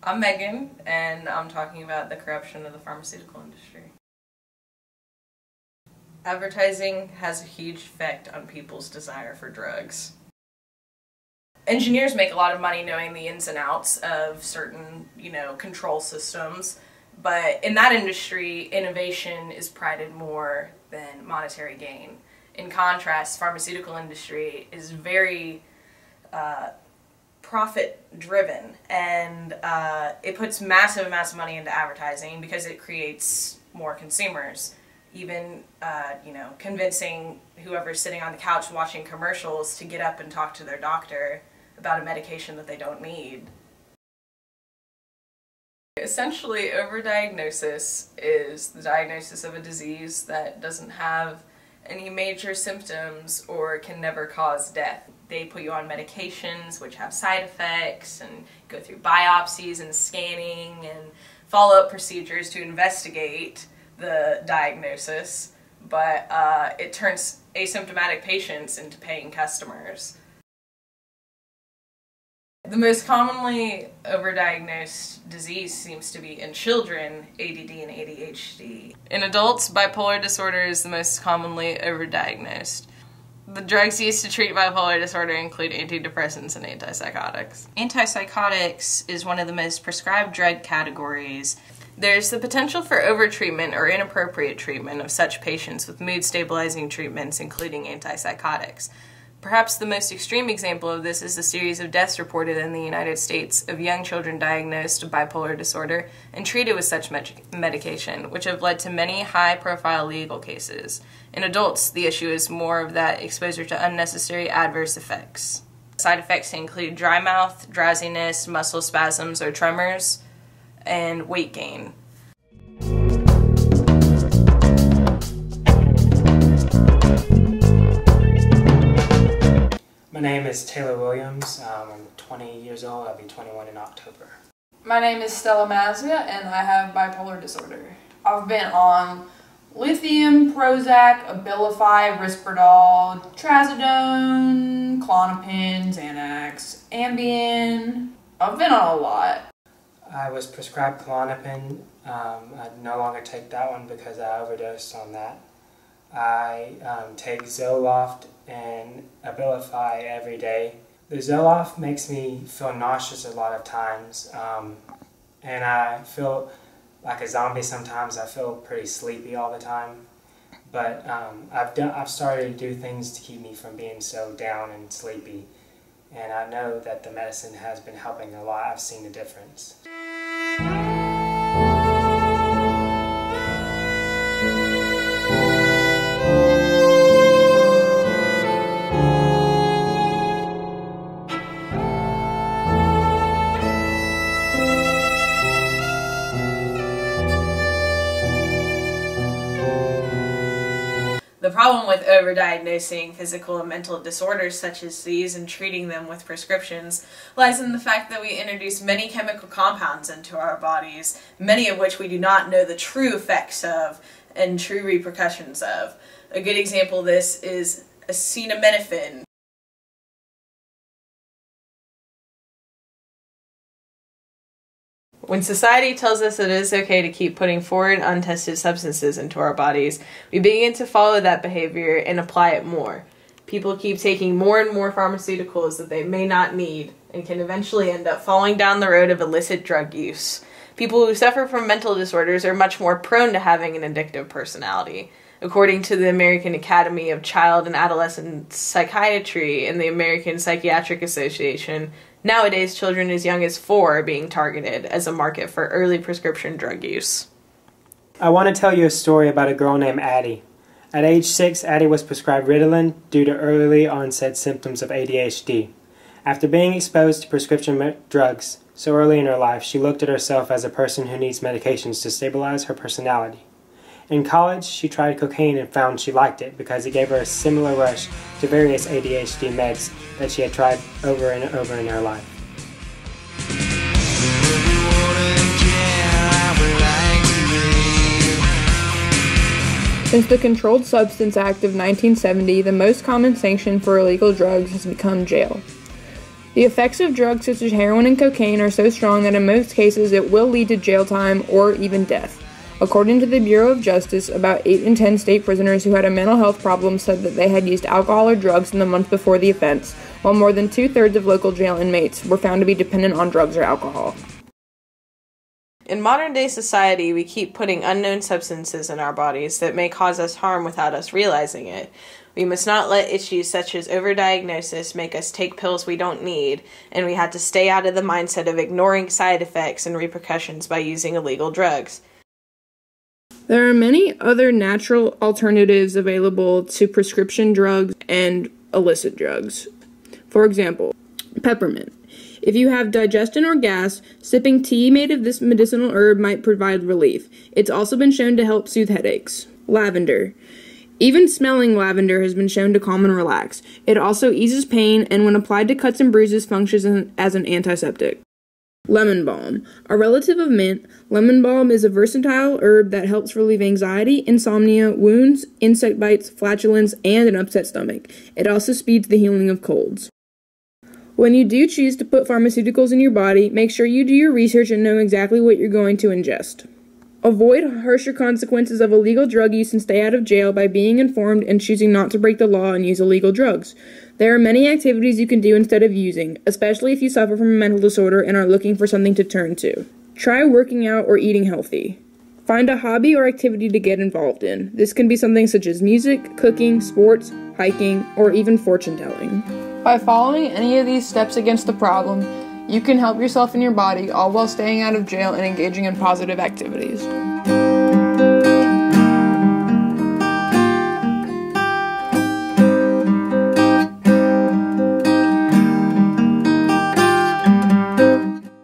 I'm Megan, and I'm talking about the corruption of the pharmaceutical industry. Advertising has a huge effect on people's desire for drugs. Engineers make a lot of money knowing the ins and outs of certain, control systems, but in that industry, innovation is prided more than monetary gain. In contrast, pharmaceutical industry is very profit-driven, and it puts massive amounts of money into advertising because it creates more consumers. Even, convincing whoever's sitting on the couch watching commercials to get up and talk to their doctor about a medication that they don't need. Essentially, overdiagnosis is the diagnosis of a disease that doesn't have any major symptoms or can never cause death. They put you on medications which have side effects and go through biopsies and scanning and follow-up procedures to investigate the diagnosis, but it turns asymptomatic patients into paying customers. The most commonly overdiagnosed disease seems to be in children, ADD and ADHD. In adults, bipolar disorder is the most commonly overdiagnosed. The drugs used to treat bipolar disorder include antidepressants and antipsychotics. Antipsychotics is one of the most prescribed drug categories. There's the potential for overtreatment or inappropriate treatment of such patients with mood-stabilizing treatments, including antipsychotics. Perhaps the most extreme example of this is the series of deaths reported in the United States of young children diagnosed with bipolar disorder and treated with such medication, which have led to many high-profile legal cases. In adults, the issue is more of that exposure to unnecessary adverse effects. Side effects include dry mouth, drowsiness, muscle spasms or tremors, and weight gain. My name is Taylor Williams. I'm 20 years old. I'll be 21 in October. My name is Stella Maslia, and I have bipolar disorder. I've been on lithium, Prozac, Abilify, Risperdal, Trazodone, Klonopin, Xanax, Ambien. I've been on a lot. I was prescribed Klonopin. I no longer take that one because I overdosed on that. I take Zoloft and Abilify every day. The Zoloft makes me feel nauseous a lot of times, and I feel like a zombie sometimes. I feel pretty sleepy all the time, but I've started to do things to keep me from being so down and sleepy, and I know that the medicine has been helping a lot. I've seen a difference. The problem with overdiagnosing physical and mental disorders such as these and treating them with prescriptions lies in the fact that we introduce many chemical compounds into our bodies, many of which we do not know the true effects of and true repercussions of. A good example of this is acetaminophen. When society tells us that it is okay to keep putting foreign, untested substances into our bodies, we begin to follow that behavior and apply it more. People keep taking more and more pharmaceuticals that they may not need and can eventually end up falling down the road of illicit drug use. People who suffer from mental disorders are much more prone to having an addictive personality. According to the American Academy of Child and Adolescent Psychiatry and the American Psychiatric Association, nowadays children as young as 4 are being targeted as a market for early prescription drug use. I want to tell you a story about a girl named Addie. At age 6, Addie was prescribed Ritalin due to early onset symptoms of ADHD. After being exposed to prescription drugs so early in her life, she looked at herself as a person who needs medications to stabilize her personality. In college, she tried cocaine and found she liked it because it gave her a similar rush to various ADHD meds that she had tried over and over in her life. Since the Controlled Substance Act of 1970, the most common sanction for illegal drugs has become jail. The effects of drugs such as heroin and cocaine are so strong that in most cases it will lead to jail time or even death. According to the Bureau of Justice, about 8 in 10 state prisoners who had a mental health problem said that they had used alcohol or drugs in the month before the offense, while more than 2/3 of local jail inmates were found to be dependent on drugs or alcohol. In modern-day society, we keep putting unknown substances in our bodies that may cause us harm without us realizing it. We must not let issues such as overdiagnosis make us take pills we don't need, and we have to stay out of the mindset of ignoring side effects and repercussions by using illegal drugs. There are many other natural alternatives available to prescription drugs and illicit drugs. For example, peppermint. If you have digestion or gas, sipping tea made of this medicinal herb might provide relief. It's also been shown to help soothe headaches. Lavender. Even smelling lavender has been shown to calm and relax. It also eases pain and when applied to cuts and bruises functions as an antiseptic. Lemon balm. A relative of mint, lemon balm is a versatile herb that helps relieve anxiety, insomnia, wounds, insect bites, flatulence, and an upset stomach. It also speeds the healing of colds. When you do choose to put pharmaceuticals in your body, make sure you do your research and know exactly what you're going to ingest. Avoid harsher consequences of illegal drug use and stay out of jail by being informed and choosing not to break the law and use illegal drugs. There are many activities you can do instead of using, especially if you suffer from a mental disorder and are looking for something to turn to. Try working out or eating healthy. Find a hobby or activity to get involved in. This can be something such as music, cooking, sports, hiking, or even fortune telling. By following any of these steps against the problem, you can help yourself and your body, all while staying out of jail and engaging in positive activities.